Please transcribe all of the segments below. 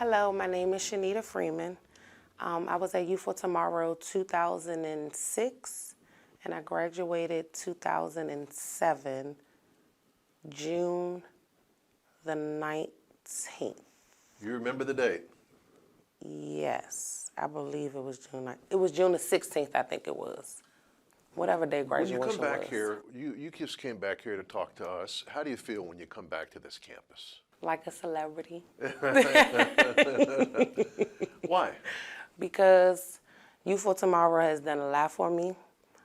Hello, my name is Shanita Freeman. I was at Youth for Tomorrow 2006, and I graduated 2007, June the 19th. You remember the date? Yes, I believe it was June. It was June the 16th, I think it was. Whatever day graduation was. When you come back here, you just came back here to talk to us. How do you feel when you come back to this campus? Like a celebrity. Why? Because Youth for Tomorrow has done a lot for me.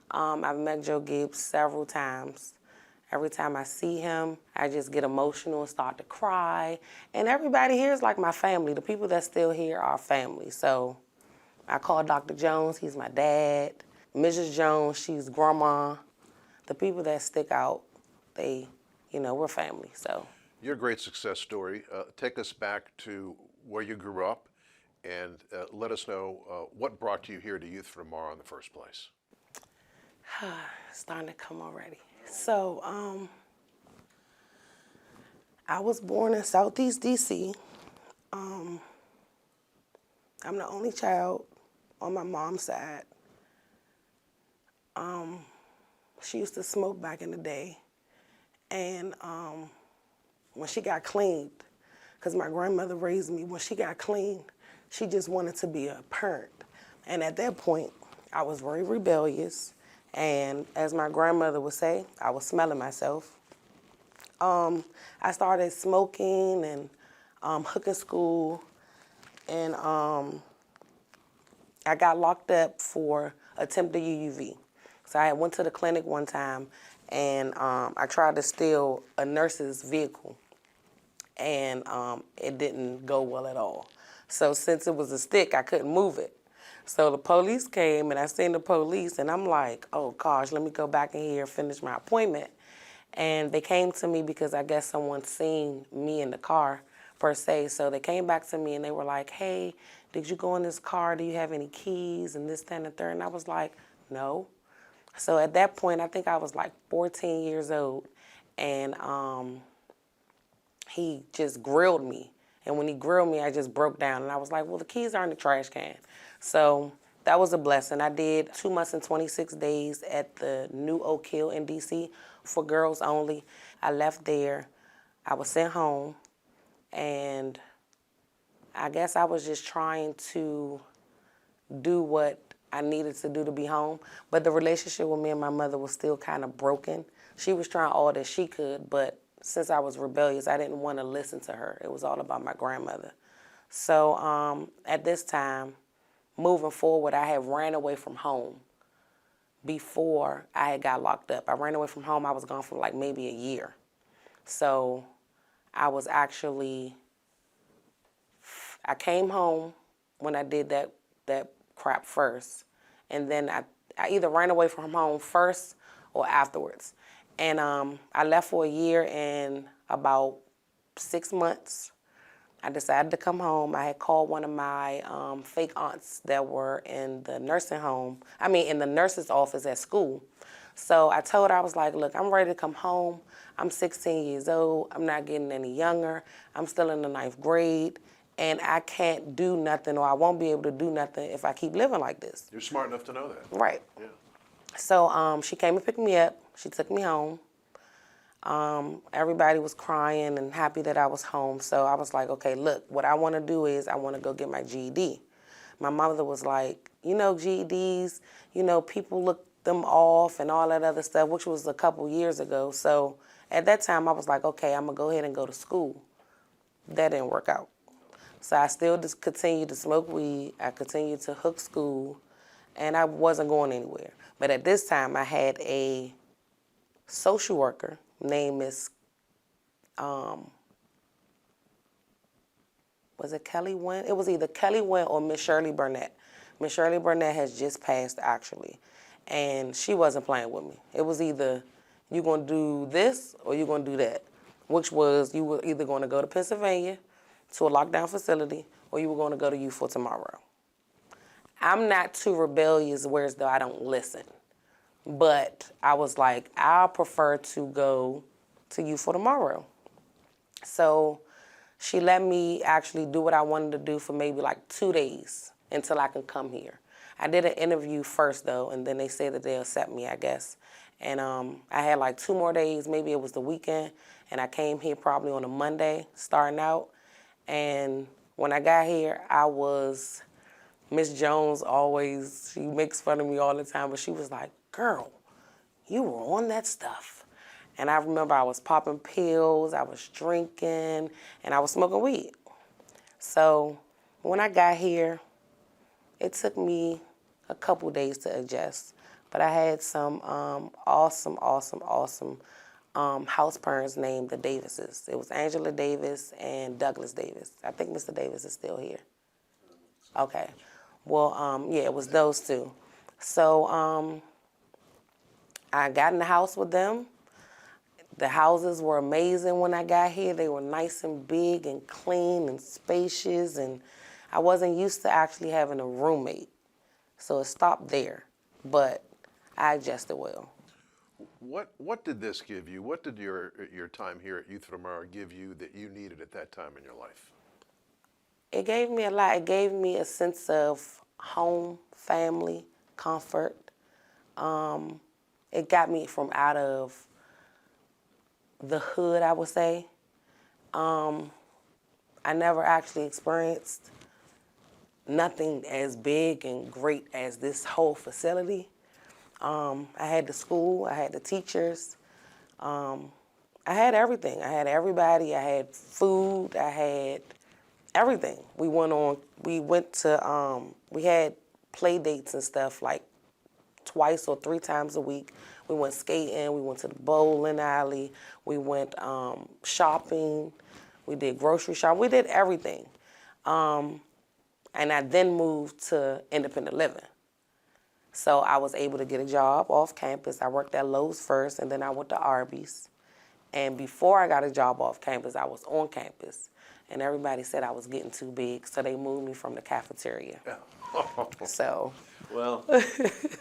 I've met Joe Gibbs several times. Every time I see him, I just get emotional and start to cry. And everybody here is like my family. The people that still here are family. So I call Dr. Jones, he's my dad. Mrs. Jones, she's grandma. The people that stick out, we're family, so. Your great success story. Take us back to where you grew up and let us know what brought you here to Youth for Tomorrow in the first place. It's starting to come already. So, I was born in Southeast DC. I'm the only child on my mom's side. She used to smoke back in the day. And when she got cleaned, because my grandmother raised me, when she got clean, she just wanted to be a parent. And at that point, I was very rebellious. And as my grandmother would say, I was smelling myself. I started smoking and hooking school. And I got locked up for attempted UUV. So I went to the clinic one time and I tried to steal a nurse's vehicle. And it didn't go well at all. So since it was a stick, I couldn't move it. So the police came and I seen the police and I'm like, oh gosh, let me go back in here and finish my appointment. And they came to me because I guess someone seen me in the car per se. So they came back to me and they were like, hey, did you go in this car? Do you have any keys? And this, that, and the third. And I was like, no. So at that point, I think I was like 14 years old. And he just grilled me. And when he grilled me, I just broke down. And I was like, well, the keys are in the trash can. So that was a blessing. I did 2 months and 26 days at the New Oak Hill in D.C. for girls only. I left there. I was sent home. And I guess I was just trying to do what I needed to do to be home. But the relationship with me and my mother was still kind of broken. She was trying all that she could, but since I was rebellious, I didn't want to listen to her. It was all about my grandmother. So at this time, moving forward, I had ran away from home before I had got locked up. I ran away from home. I was gone for like maybe a year. So I was actually, I came home when I did that crap first. And then I either ran away from home first or afterwards. And I left for a year and about 6 months. I decided to come home. I had called one of my fake aunts that were in the nursing home, in the nurse's office at school. So I told her, I was like, look, I'm ready to come home. I'm 16 years old. I'm not getting any younger. I'm still in the 9th grade. And I can't do nothing, or I won't be able to do nothing if I keep living like this. You're smart enough to know that. Right. Yeah. So she came and picked me up. She took me home. Everybody was crying and happy that I was home. So I was like, okay, look, what I want to do is I want to go get my GED. My mother was like, GEDs, people look them off and all that other stuff, which was a couple years ago. So at that time, I was like, okay, I'm going to go ahead and go to school. That didn't work out. So I still just continued to smoke weed. I continued to hook school, and I wasn't going anywhere. But at this time, I had a social worker named Miss, was it Kelly Wynn? It was either Kelly Wynn or Miss Shirley Burnett. Miss Shirley Burnett has just passed, actually, and she wasn't playing with me. It was either you're going to do this or you're going to do that, which was you were either going to go to Pennsylvania to a lockdown facility or you were going to go to Youth for Tomorrow. I'm not too rebellious, whereas though I don't listen. But I was like, I prefer to go to Youth for Tomorrow. So she let me actually do what I wanted to do for maybe like 2 days until I can come here. I did an interview first though, and then they said that they'll accept me, I guess. And I had like 2 more days, maybe it was the weekend, and I came here probably on a Monday, starting out. And when I got here, Miss Jones always, she makes fun of me all the time, but she was like, girl, you were on that stuff. And I remember I was popping pills, I was drinking, and I was smoking weed. So when I got here, it took me a couple days to adjust, but I had some awesome house parents named the Davises. It was Angela Davis and Douglas Davis. I think Mr. Davis is still here. Okay. Well, yeah, it was those two. So I got in the house with them. The houses were amazing when I got here. They were nice and big and clean and spacious, and I wasn't used to actually having a roommate. So it stopped there, but I adjusted well. What did this give you? What did your time here at Youth for Tomorrow give you that you needed at that time in your life? It gave me a lot. It gave me a sense of home, family, comfort. It got me from out of the hood, I would say. I never actually experienced nothing as big and great as this whole facility. I had the school, I had the teachers, I had everything. I had everybody, I had food, I had everything. We had play dates and stuff like twice or 3 times a week. We went skating, we went to the bowling alley, we went shopping, we did grocery shopping, we did everything. And I then moved to independent living. So I was able to get a job off campus. I worked at Lowe's first, and then I went to Arby's. And before I got a job off campus, I was on campus. And everybody said I was getting too big, so they moved me from the cafeteria. So. Well,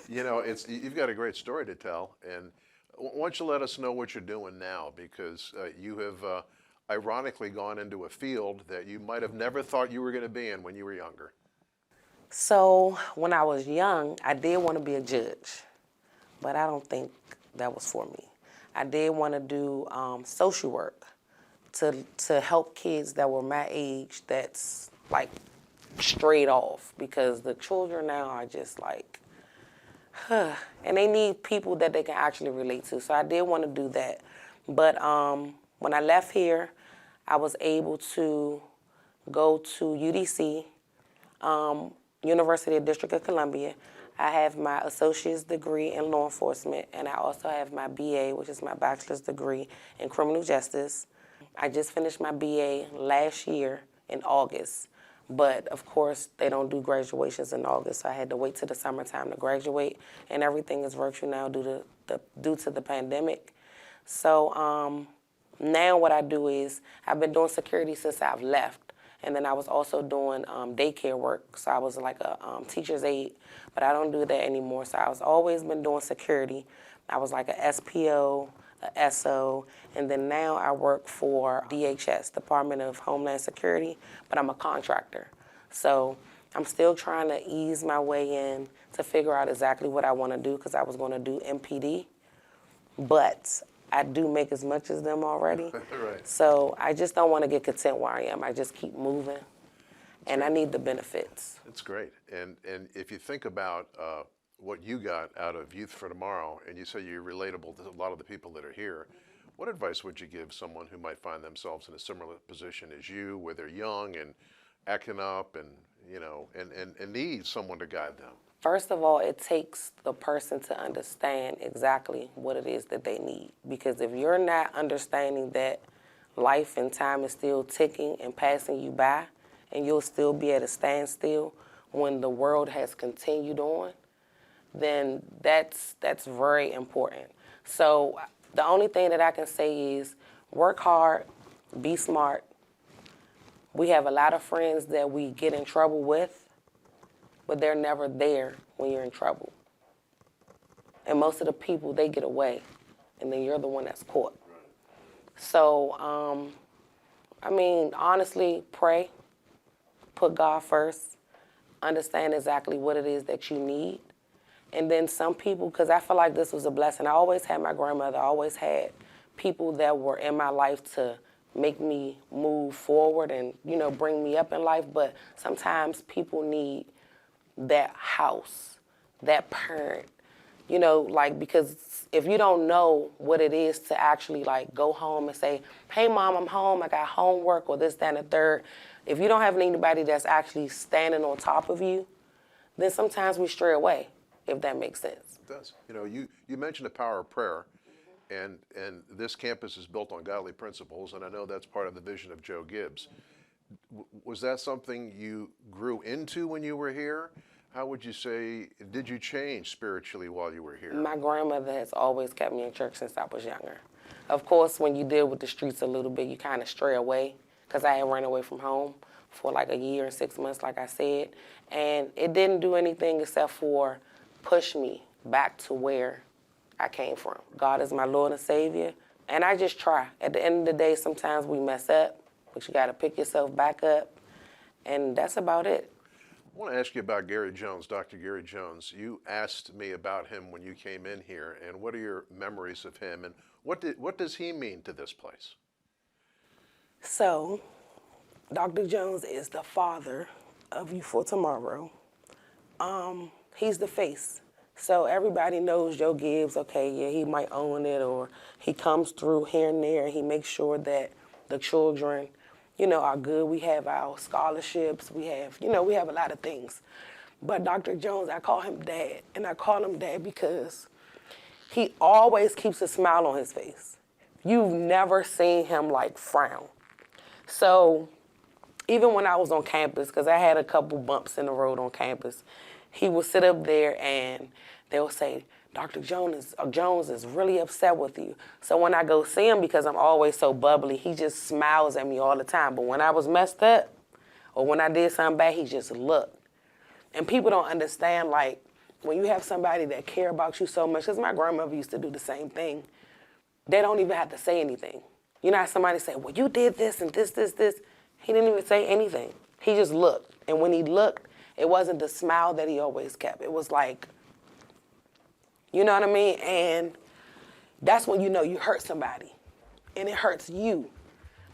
you've got a great story to tell, and why don't you let us know what you're doing now, because you have ironically gone into a field that you might have never thought you were going to be in when you were younger. So when I was young, I did want to be a judge, but I don't think that was for me. I did want to do social work to help kids that were my age that's like straight off, because the children now are just like, and they need people that they can actually relate to. So I did want to do that. But when I left here, I was able to go to UDC, University of District of Columbia. I have my associate's degree in law enforcement, and I also have my BA, which is my bachelor's degree in criminal justice. I just finished my BA last year in August, but of course they don't do graduations in August, so I had to wait till the summertime to graduate, and everything is virtual now due to the pandemic. So now what I do is I've been doing security since I've left. And then I was also doing daycare work, so I was like a teacher's aide, but I don't do that anymore. So I was always been doing security. I was like a SPO, a SO, and then now I work for DHS, Department of Homeland Security, but I'm a contractor. So I'm still trying to ease my way in to figure out exactly what I want to do, because I was going to do MPD, but I do make as much as them already. Right. So I just don't want to get content where I am. I just keep moving, and I need the benefits. That's great. And if you think about what you got out of Youth for Tomorrow, and you say you're relatable to a lot of the people that are here, what advice would you give someone who might find themselves in a similar position as you, where they're young and acting up and need someone to guide them? First of all, it takes the person to understand exactly what it is that they need. Because if you're not understanding that life and time is still ticking and passing you by, and you'll still be at a standstill when the world has continued on, then that's very important. So the only thing that I can say is work hard, be smart. We have a lot of friends that we get in trouble with, but they're never there when you're in trouble. And most of the people, they get away, and then you're the one that's caught. So I mean, honestly, pray, put God first, understand exactly what it is that you need. And then some people, because I feel like this was a blessing. I always had my grandmother, I always had people that were in my life to make me move forward and, bring me up in life. But sometimes people need that house, that parent, because if you don't know what it is to actually like go home and say, hey mom, I'm home, I got homework or this, that, and the third. If you don't have anybody that's actually standing on top of you, then sometimes we stray away, if that makes sense. It does. You mentioned the power of prayer, and this campus is built on godly principles, and I know that's part of the vision of Joe Gibbs. Was that something you grew into when you were here? How would you say, did you change spiritually while you were here? My grandmother has always kept me in church since I was younger. Of course, when you deal with the streets a little bit, you kind of stray away, because I had run away from home for like a year and 6 months, like I said. And it didn't do anything except for push me back to where I came from. God is my Lord and Savior, and I just try. At the end of the day, sometimes we mess up, but you got to pick yourself back up, and that's about it. I want to ask you about Gary Jones, Dr. Gary Jones. You asked me about him when you came in here, and what are your memories of him, and what does he mean to this place? So, Dr. Jones is the father of Youth for Tomorrow. He's the face. So everybody knows Joe Gibbs, okay, yeah, he might own it, or he comes through here and there, and he makes sure that the children, are good. We have our scholarships, we have a lot of things. But Dr. Jones, I call him Dad, and I call him Dad because he always keeps a smile on his face. You've never seen him like frown. So even when I was on campus, because I had a couple bumps in the road on campus, he would sit up there and they'll say, Dr. Jones is really upset with you. So when I go see him, because I'm always so bubbly, he just smiles at me all the time. But when I was messed up or when I did something bad, he just looked. And people don't understand, like, when you have somebody that care about you so much, because my grandmother used to do the same thing, they don't even have to say anything. You know how somebody say, well, you did this and this. He didn't even say anything. He just looked. And when he looked, it wasn't the smile that he always kept. It was like, you know what I mean? And that's when you know you hurt somebody. And it hurts you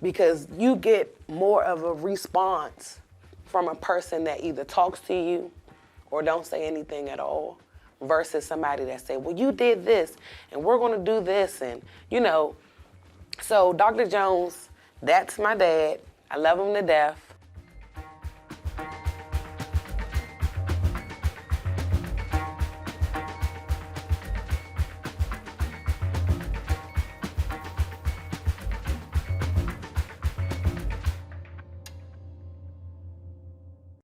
because you get more of a response from a person that either talks to you or don't say anything at all versus somebody that say, well, you did this and we're going to do this. And, So Dr. Jones, that's my dad. I love him to death.